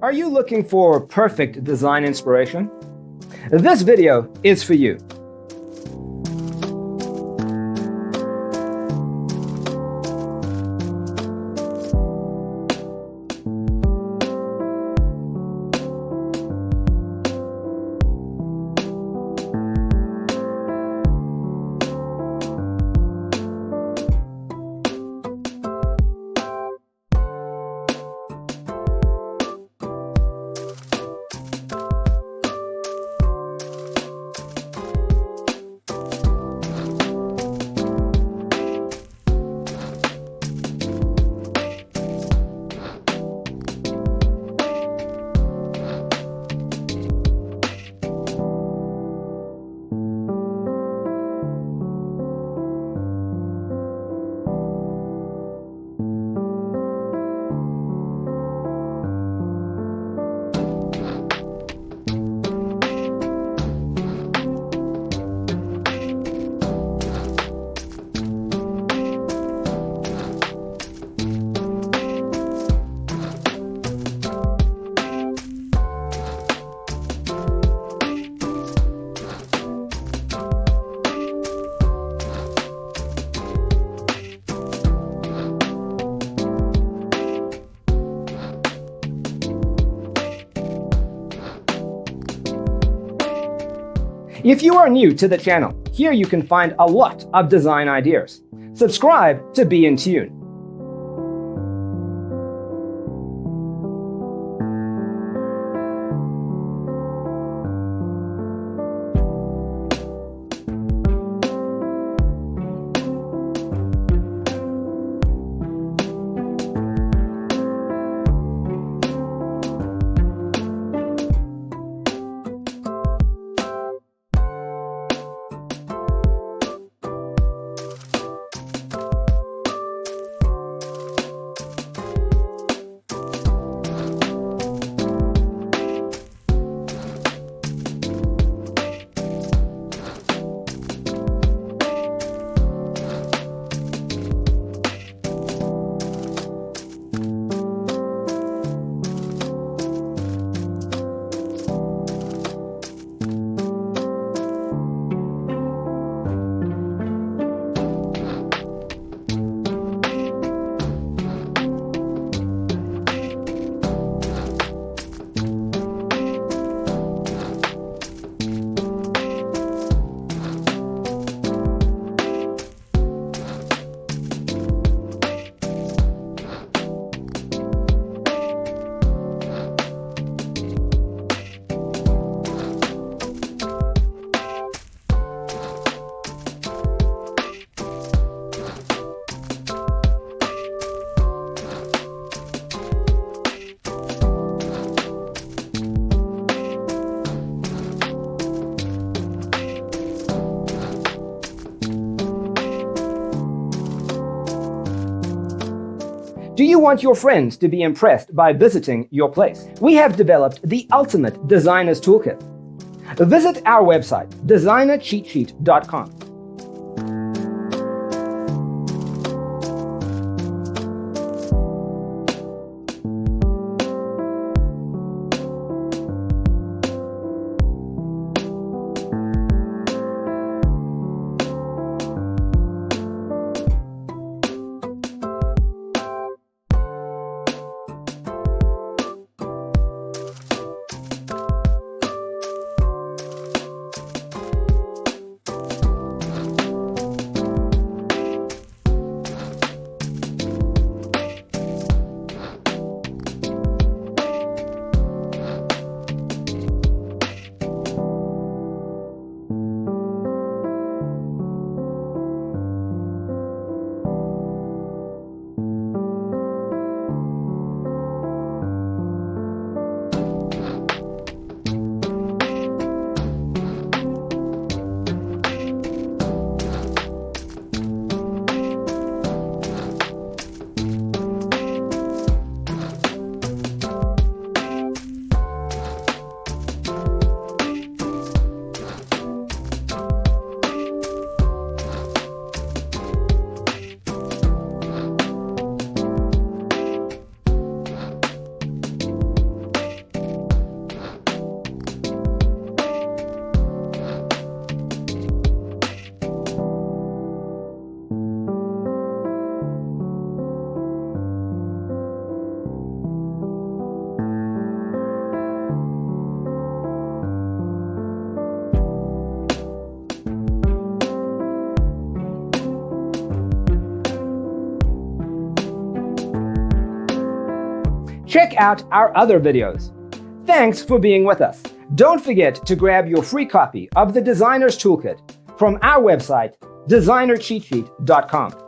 Are you looking for perfect design inspiration? This video is for you. If you are new to the channel, here you can find a lot of design ideas. Subscribe to be in tune. Do you want your friends to be impressed by visiting your place? We have developed the ultimate designer's toolkit. Visit our website, designercheatsheet.com. check out our other videos. Thanks for being with us. Don't forget to grab your free copy of the Designer's Toolkit from our website, designercheatsheet.com.